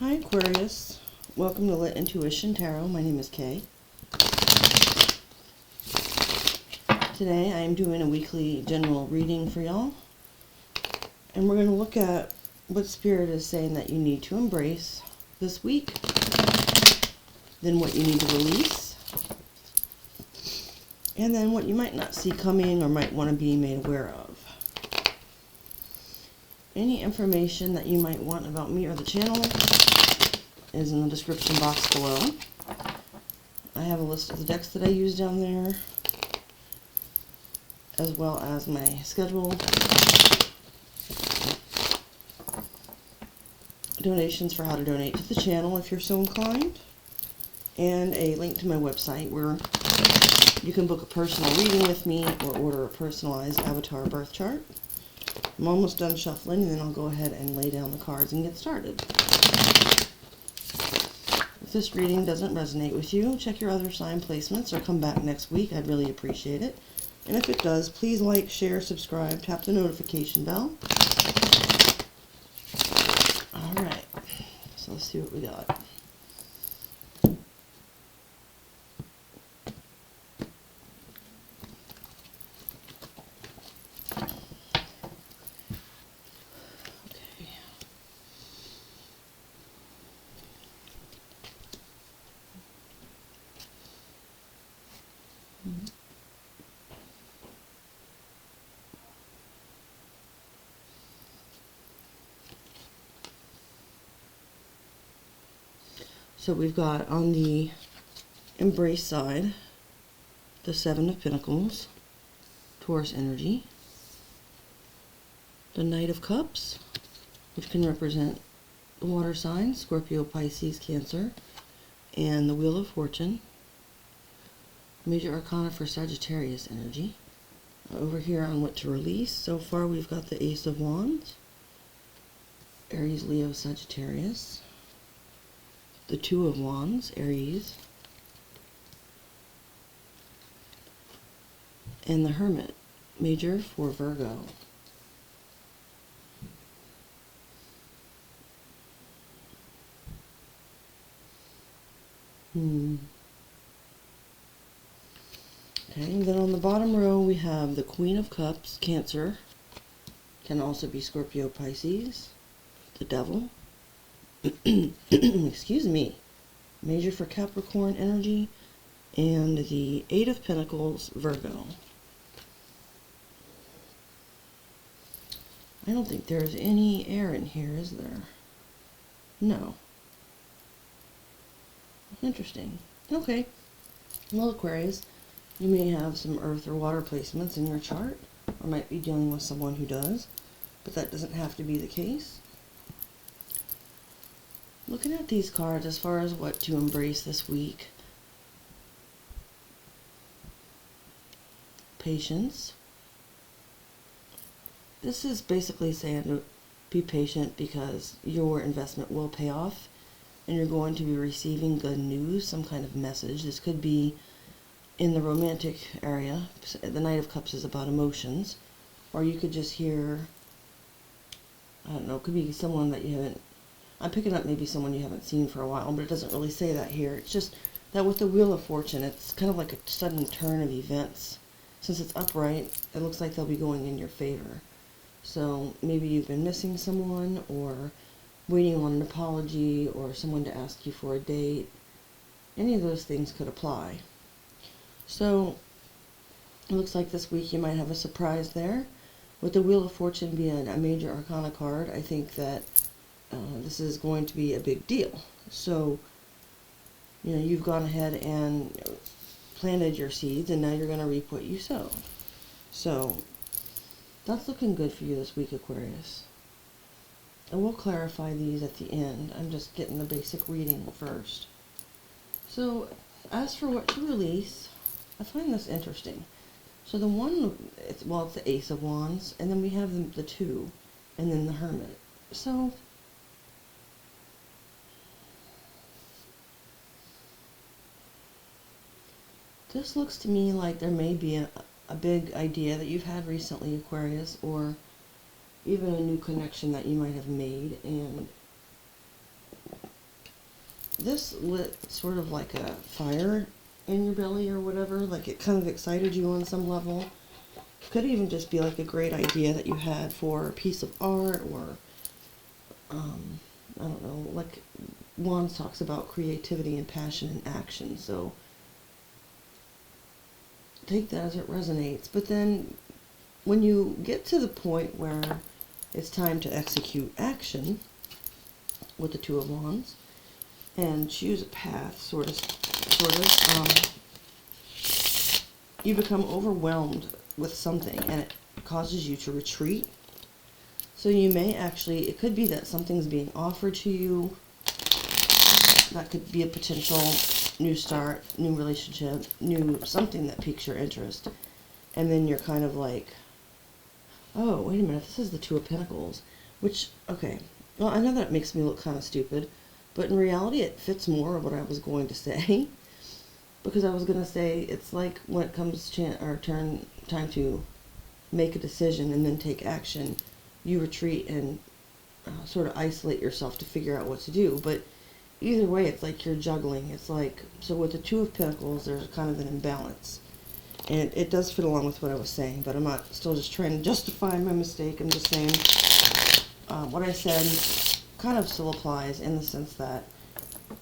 Hi Aquarius, welcome to Lit Intuition Tarot. My name is Kay. Today I am doing a weekly general reading for y'all, and we're going to look at what Spirit is saying that you need to embrace this week, then what you need to release, and then what you might not see coming or might want to be made aware of. Any information that you might want about me or the channel is in the description box below. I have a list of the decks that I use down there, as well as my schedule, donations for how to donate to the channel if you're so inclined, and a link to my website where you can book a personal reading with me or order a personalized avatar birth chart. I'm almost done shuffling, and then I'll go ahead and lay down the cards and get started. If this reading doesn't resonate with you, check your other sign placements or come back next week. I'd really appreciate it. And if it does, please like, share, subscribe, tap the notification bell. Alright, so let's see what we got. So we've got on the embrace side the Seven of Pentacles, Taurus energy, the Knight of Cups, which can represent the water signs, Scorpio, Pisces, Cancer, and the Wheel of Fortune, major arcana for Sagittarius energy. Over here on what to release, so far we've got the Ace of Wands, Aries, Leo, Sagittarius, the Two of Wands, Aries, and the Hermit, major for Virgo. Okay, and then on the bottom row we have the Queen of Cups, Cancer, can also be Scorpio, Pisces, the Devil, excuse me, major for Capricorn energy, and the Eight of Pentacles, Virgo. I don't think there's any air in here, is there? No. Interesting. Okay. Well, Aquarius, you may have some earth or water placements in your chart, or might be dealing with someone who does, but that doesn't have to be the case. Looking at these cards as far as what to embrace this week. Patience. This is basically saying to be patient because your investment will pay off and you're going to be receiving good news, some kind of message. This could be in the romantic area. The Knight of Cups is about emotions. Or you could just hear, I don't know, it could be someone that you haven't, I'm picking up maybe someone you haven't seen for a while, but it doesn't really say that here. It's just that with the Wheel of Fortune, it's kind of like a sudden turn of events. Since it's upright, it looks like they'll be going in your favor. So maybe you've been missing someone, or waiting on an apology, or someone to ask you for a date. Any of those things could apply. So it looks like this week you might have a surprise there. With the Wheel of Fortune being a major arcana card, I think that this is going to be a big deal. So, you know, you've gone ahead and planted your seeds, and now you're going to reap what you sow. So, that's looking good for you this week, Aquarius. And we'll clarify these at the end. I'm just getting the basic reading first. So, as for what to release, I find this interesting. So the one, it's the Ace of Wands, and then we have the Two, and then the Hermit. So, this looks to me like there may be a big idea that you've had recently, Aquarius, or even a new connection that you might have made, and this lit sort of like a fire in your belly or whatever, like it kind of excited you on some level. Could even just be like a great idea that you had for a piece of art, or I don't know, like Wands talks about creativity and passion and action, so take that as it resonates. But then when you get to the point where it's time to execute action with the Two of Wands and choose a path, sort of, you become overwhelmed with something and it causes you to retreat. So you may actually, it could be that something's being offered to you. That could be a potential new start, new relationship, new something that piques your interest. And then you're kind of like, oh, wait a minute, this is the Two of Pentacles. Which, okay, well, I know that makes me look kind of stupid, but in reality it fits more of what I was going to say. Because I was going to say, it's like when it comes time to make a decision and then take action, you retreat and sort of isolate yourself to figure out what to do. But either way, it's like you're juggling. It's like, so with the Two of Pentacles, there's kind of an imbalance. And it does fit along with what I was saying, but I'm not still just trying to justify my mistake. I'm just saying what I said kind of still applies in the sense that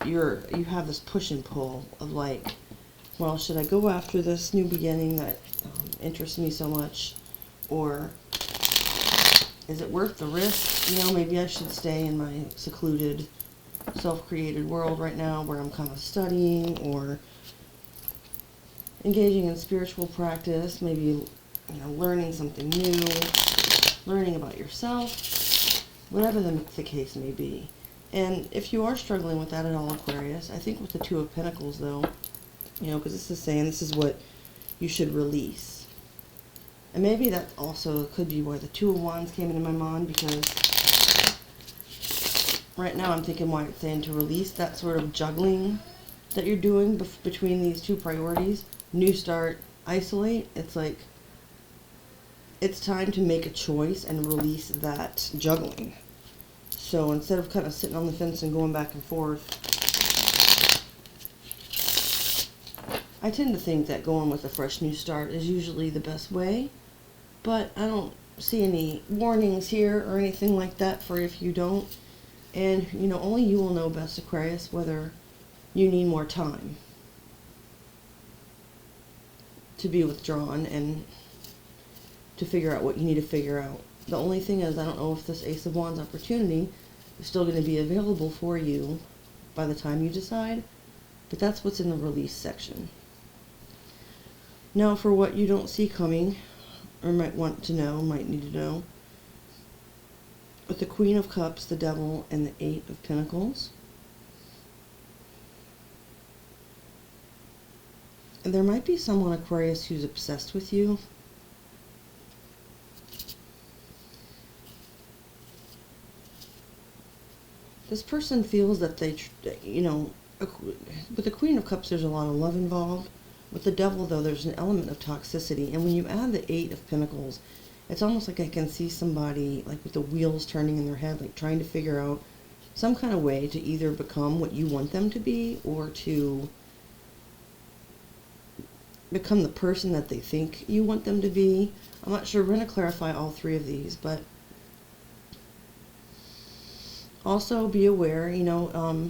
you have this push and pull of like, well, should I go after this new beginning that interests me so much, or is it worth the risk? You know, maybe I should stay in my secluded, self-created world right now where I'm kind of studying or engaging in spiritual practice, maybe, you know, learning something new, learning about yourself, whatever the case may be. And if you are struggling with that at all, Aquarius, I think with the Two of Pentacles, though, you know, because this is saying this is what you should release. And maybe that also could be where the Two of Wands came into my mind, because right now I'm thinking why it's saying to release that sort of juggling that you're doing between these two priorities. New start, isolate. It's like, it's time to make a choice and release that juggling. So instead of kind of sitting on the fence and going back and forth, I tend to think that going with a fresh new start is usually the best way, but I don't see any warnings here or anything like that for if you don't. And, you know, only you will know best, Aquarius, whether you need more time to be withdrawn and to figure out what you need to figure out. The only thing is, I don't know if this Ace of Wands opportunity is still going to be available for you by the time you decide, but that's what's in the release section. Now, for what you don't see coming, or might want to know, might need to know, with the Queen of Cups, the Devil, and the Eight of Pentacles, and there might be someone, Aquarius, who's obsessed with you. This person feels that they, you know, with the Queen of Cups, there's a lot of love involved. With the Devil, though, there's an element of toxicity. And when you add the Eight of Pentacles, it's almost like I can see somebody, like, with the wheels turning in their head, like, trying to figure out some kind of way to either become what you want them to be, or to become the person that they think you want them to be. I'm not sure. We're going to clarify all three of these, but also be aware, you know,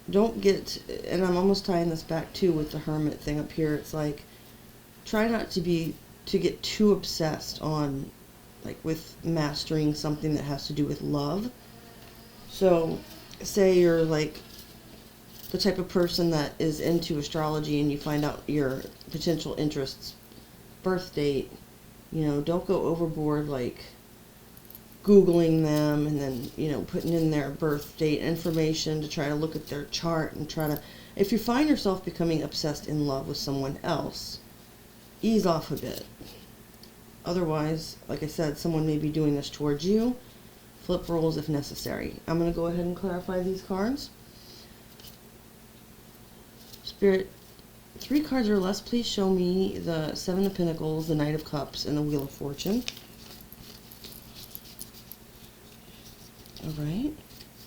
don't get, and I'm almost tying this back too with the Hermit thing up here. It's like, try not to get too obsessed on, like, with mastering something that has to do with love. So, say you're like the type of person that is into astrology and you find out your potential interests, birth date, you know, don't go overboard, like, Googling them and then, you know, putting in their birth date information to try to look at their chart and try to, if you find yourself becoming obsessed in love with someone else, ease off a bit. Otherwise, like I said, someone may be doing this towards you. Flip roles if necessary. I'm going to go ahead and clarify these cards. Spirit, 3 cards or less, please show me the Seven of Pentacles, the Knight of Cups, and the Wheel of Fortune. Alright.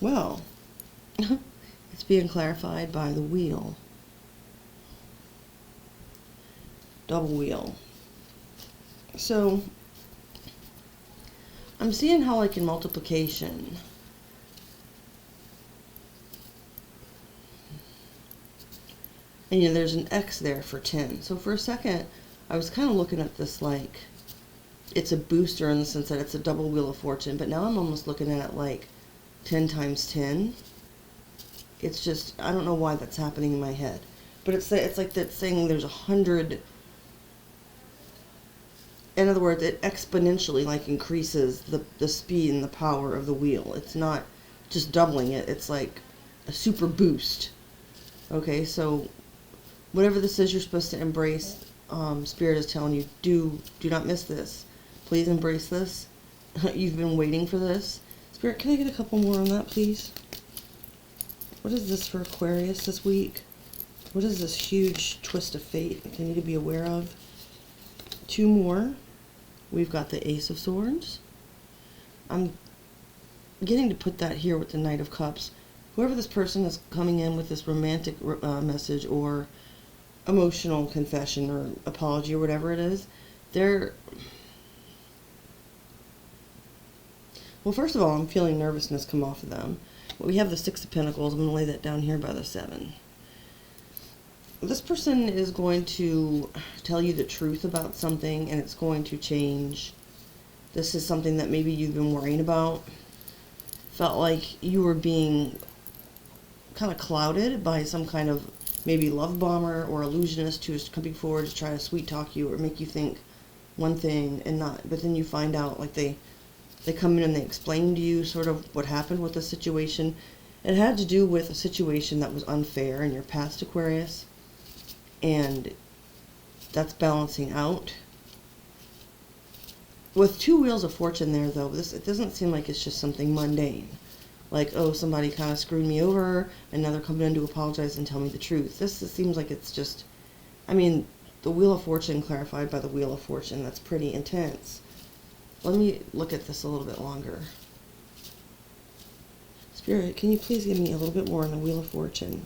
Well, it's being clarified by the wheel. Double wheel. So, I'm seeing how, like in multiplication, and there's an X there for 10. So for a second, I was kind of looking at this like it's a booster in the sense that it's a double wheel of fortune, but now I'm almost looking at it like 10 times 10. It's just, I don't know why that's happening in my head. But it's like that saying there's 100. In other words, it exponentially like increases the speed and the power of the wheel. It's not just doubling it. It's like a super boost. Okay, so whatever this is you're supposed to embrace, Spirit is telling you, do not miss this. Please embrace this. You've been waiting for this. Spirit, can I get a couple more on that, please? What is this for Aquarius this week? What is this huge twist of fate they need to be aware of? 2 more. We've got the Ace of Swords. I'm getting to put that here with the Knight of Cups. Whoever this person is coming in with this romantic message or emotional confession or apology or whatever it is, they're... Well, first of all, I'm feeling nervousness come off of them. We have the 6 of Pentacles. I'm going to lay that down here by the 7. This person is going to tell you the truth about something, and it's going to change. This is something that maybe you've been worrying about. Felt like you were being kind of clouded by some kind of maybe love bomber or illusionist who is coming forward to try to sweet talk you or make you think one thing and not. But then you find out, like they come in and they explain to you sort of what happened with the situation. It had to do with a situation that was unfair in your past, Aquarius. And that's balancing out. With 2 wheels of fortune there, though, it doesn't seem like it's just something mundane. Like, oh, somebody kind of screwed me over, and now they're coming in to apologize and tell me the truth. This seems like it's just, I mean, the Wheel of Fortune clarified by the Wheel of Fortune. That's pretty intense. Let me look at this a little bit longer. Spirit, can you please give me a little bit more on the Wheel of Fortune?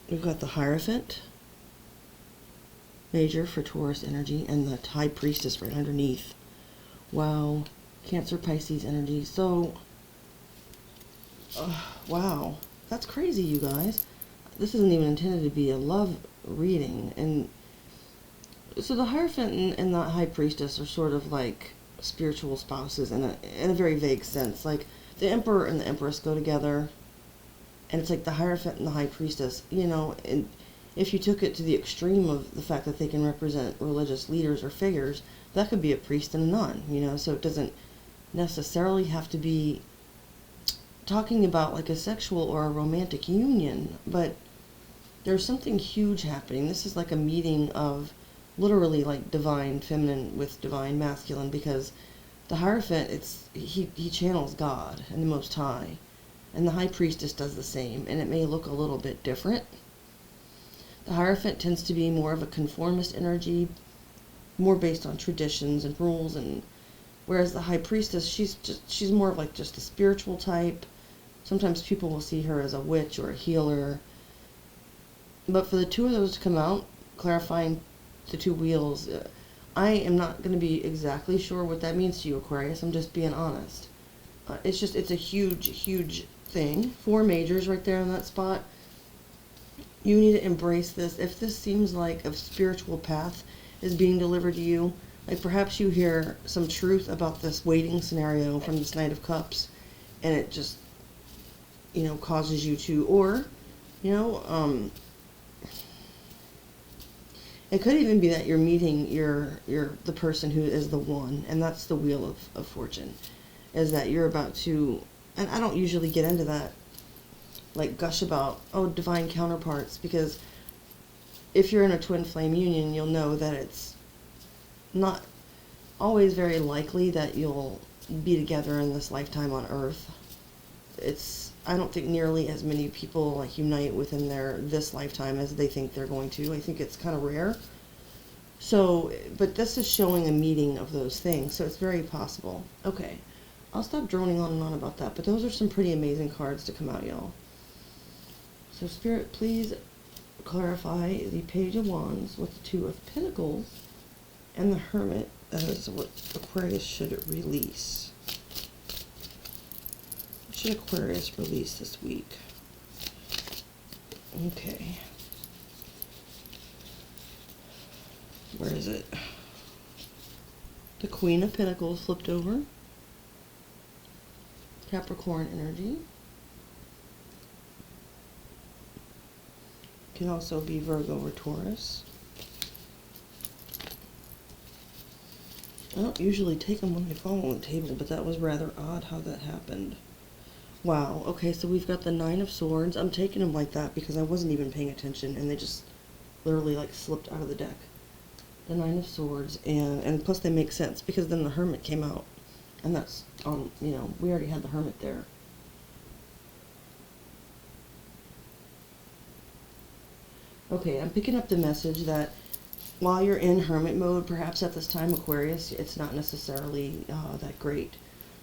We've got the Hierophant, Major for Taurus energy, and the High Priestess right underneath. Wow. Cancer, Pisces energy. So, wow. That's crazy, you guys. This isn't even intended to be a love reading. And so the Hierophant and the High Priestess are sort of like spiritual spouses in a very vague sense. Like the Emperor and the Empress go together. And it's like the Hierophant and the High Priestess, and if you took it to the extreme of the fact that they can represent religious leaders or figures, that could be a priest and a nun, so it doesn't necessarily have to be talking about like a sexual or a romantic union, but there's something huge happening. This is like a meeting of literally like divine feminine with divine masculine, because the Hierophant, he channels God and the Most High. And the High Priestess does the same, and it may look a little bit different. The Hierophant tends to be more of a conformist energy, more based on traditions and rules, and whereas the High Priestess, she's more of like just a spiritual type. Sometimes people will see her as a witch or a healer. But for the 2 of those to come out, clarifying the 2 wheels, I am not going to be exactly sure what that means to you, Aquarius. I'm just being honest. It's a huge thing. 4 majors right there on that spot. You need to embrace this. If this seems like a spiritual path is being delivered to you, like perhaps you hear some truth about this waiting scenario from this Knight of Cups, and it just, causes you to, or, it could even be that you're meeting the person who is the one, and that's the Wheel of Fortune, is that you're about to, and I don't usually get into that, like gush about, divine counterparts, because if you're in a twin flame union, you'll know that it's not always very likely that you'll be together in this lifetime on Earth. I don't think nearly as many people like unite within this lifetime as they think they're going to. I think it's kind of rare. So, but this is showing a meeting of those things, so it's very possible. Okay, I'll stop droning on and on about that, but those are some pretty amazing cards to come out, y'all. So, Spirit, please clarify the Page of Wands with the Two of Pentacles and the Hermit. That is what Aquarius should release. What should Aquarius release this week? Okay. Where is it? The Queen of Pentacles flipped over. Capricorn energy. Can also be Virgo or Taurus. I don't usually take them when they fall on the table, but that was rather odd how that happened. Wow, okay, so we've got the Nine of Swords. I'm taking them like that because I wasn't even paying attention, and they just literally like slipped out of the deck. The Nine of Swords, and plus they make sense because then the Hermit came out, and that's on, you know, we already had the Hermit there. Okay, I'm picking up the message that while you're in Hermit mode, perhaps at this time, Aquarius, it's not necessarily that great.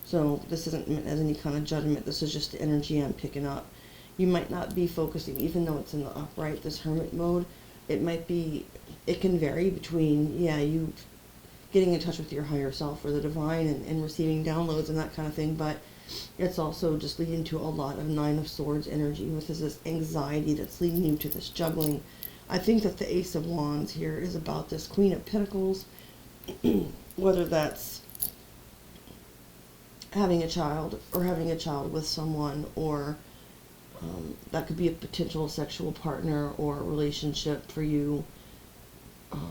So this isn't meant as any kind of judgment. This is just the energy I'm picking up. You might not be focusing, even though it's in the upright, this Hermit mode, it might be, it can vary between, yeah, you getting in touch with your higher self or the divine and receiving downloads and that kind of thing, but it's also just leading to a lot of Nine of Swords energy, with this anxiety that's leading you to this juggling. I think that the Ace of Wands here is about this Queen of Pentacles, whether that's having a child or having a child with someone, or that could be a potential sexual partner or relationship for you,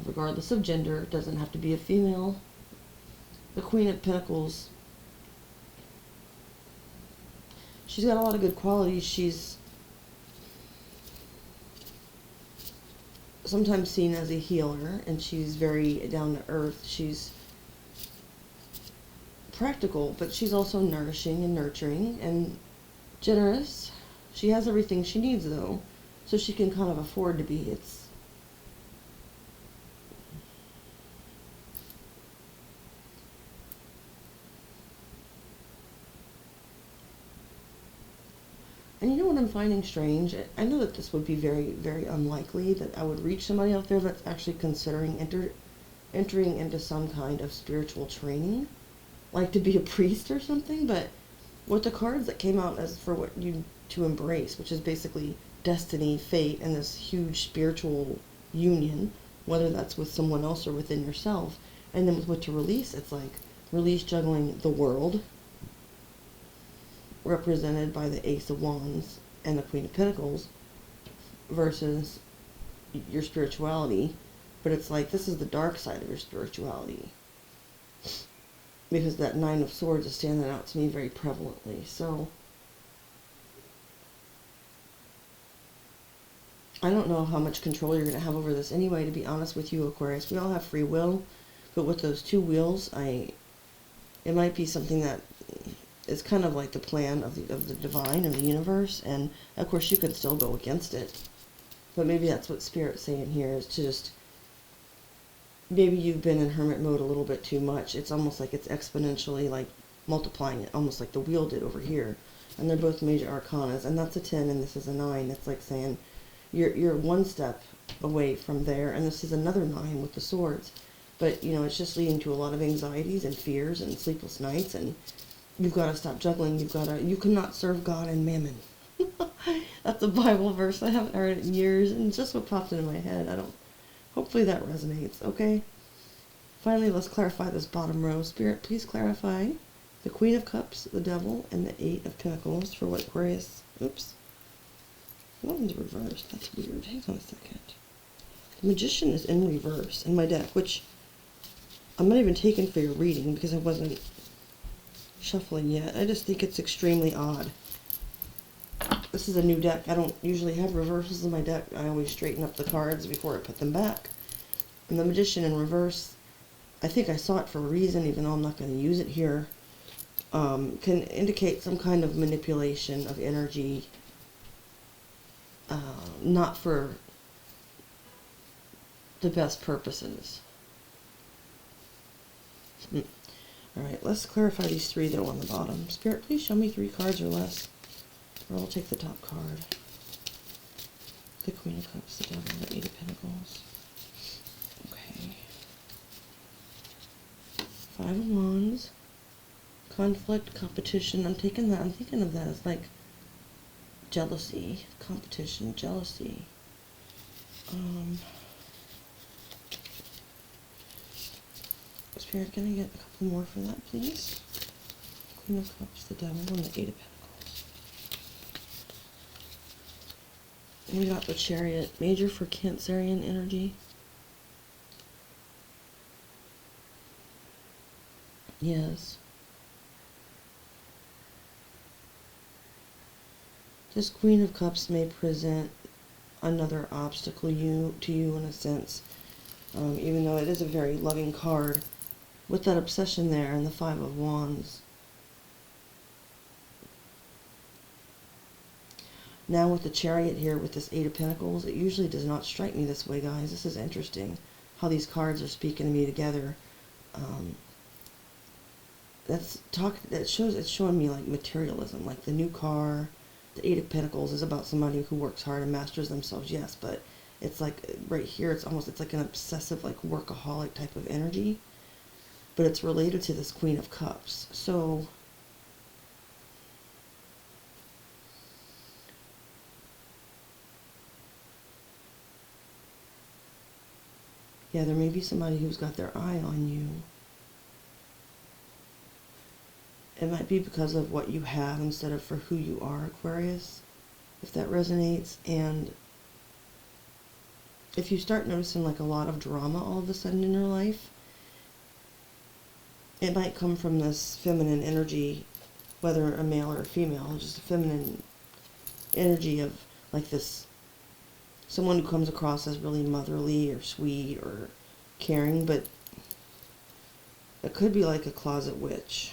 regardless of gender. It doesn't have to be a female. The Queen of Pentacles, she's got a lot of good qualities. She's sometimes seen as a healer, and she's very down to earth. She's practical, but she's also nourishing and nurturing and generous. She has everything she needs, though, so she can kind of afford to be. And you know what I'm finding strange? I know that this would be very, very unlikely that I would reach somebody out there that's actually considering entering into some kind of spiritual training, like to be a priest or something, but with the cards that came out as for what you to embrace, which is basically destiny, fate, and this huge spiritual union, whether that's with someone else or within yourself, and then with what to release, it's like release juggling the world, represented by the Ace of Wands and the Queen of Pentacles, versus your spirituality, but it's like this is the dark side of your spirituality, because that Nine of Swords is standing out to me very prevalently. So I don't know how much control you're going to have over this anyway, to be honest with you, Aquarius. We all have free will, but with those two wheels, it might be something that is kind of like the plan of the divine and the universe, and of course you can still go against it. But maybe that's what Spirit's saying here, is to just, maybe you've been in Hermit mode a little bit too much. It's almost like it's exponentially like multiplying it, almost like the wheel did over here. And they're both major arcanas, and that's a 10 and this is a 9. It's like saying you're one step away from there, and this is another 9 with the swords. But you know, it's just leading to a lot of anxieties and fears and sleepless nights, and you've got to stop juggling. You cannot serve God and mammon. That's a Bible verse. I haven't heard it in years, and it's just what popped into my head. Hopefully that resonates, okay? Finally, let's clarify this bottom row. Spirit, please clarify the Queen of Cups, the Devil, and the Eight of Pentacles for what Aquarius... Oops. That one's reversed. That's weird. Hang on a second. The Magician is in reverse in my deck, which I'm not even taking for your reading because I wasn't shuffling yet. I just think it's extremely odd. This is a new deck. I don't usually have reversals in my deck. I always straighten up the cards before I put them back. And the Magician in reverse, I think I saw it for a reason, even though I'm not going to use it here, can indicate some kind of manipulation of energy, not for the best purposes. Alright, let's clarify these three though on the bottom. Spirit, please show me 3 cards or less. Or I'll take the top card. The Queen of Cups, the Devil, the Eight of Pentacles. Okay. 5 of Wands. Conflict, competition. I'm thinking of that as like jealousy, competition, jealousy. Spirit, can I get a couple more for that, please? Queen of Cups, the Devil, and the Eight of Pentacles. And we got the Chariot, major for Cancerian energy. Yes. This Queen of Cups may present another obstacle to you in a sense, even though it is a very loving card. With that obsession there and the 5 of Wands. Now with the Chariot here, with this 8 of Pentacles, it usually does not strike me this way, guys. This is interesting, how these cards are speaking to me together. It's showing me like materialism, like the new car. The 8 of Pentacles is about somebody who works hard and masters themselves, yes, but it's like right here, it's like an obsessive, like workaholic type of energy. But it's related to this Queen of Cups. So, yeah, there may be somebody who's got their eye on you. It might be because of what you have instead of for who you are, Aquarius, if that resonates. And if you start noticing like a lot of drama all of a sudden in your life, it might come from this feminine energy, whether a male or a female, just a feminine energy of like this, someone who comes across as really motherly or sweet or caring, but it could be like a closet witch,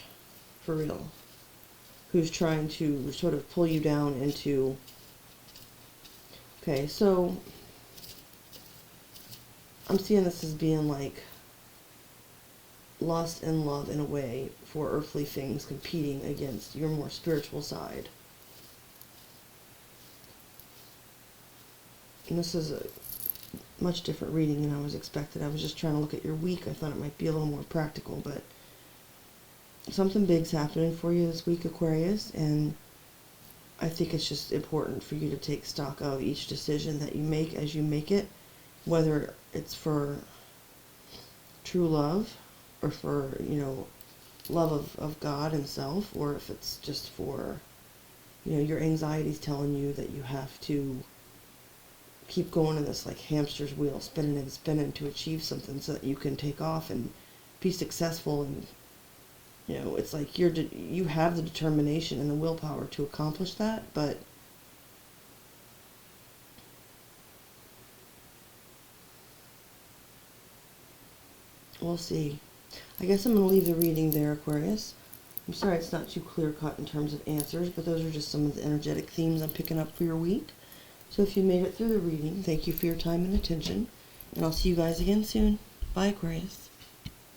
for real, who's trying to sort of pull you down into, okay, so I'm seeing this as being like lust and love in a way for earthly things competing against your more spiritual side. And this is a much different reading than I was expected. I was just trying to look at your week. I thought it might be a little more practical, but something big's happening for you this week, Aquarius, and I think it's just important for you to take stock of each decision that you make as you make it, whether it's for true love or for, love of God himself, or if it's just for, your anxiety's telling you that you have to keep going in this like hamster's wheel, spinning and spinning to achieve something so that you can take off and be successful. And it's like you have the determination and the willpower to accomplish that, but we'll see. I guess I'm going to leave the reading there, Aquarius. I'm sorry it's not too clear-cut in terms of answers, but those are just some of the energetic themes I'm picking up for your week. So if you made it through the reading, thank you for your time and attention, and I'll see you guys again soon. Bye, Aquarius.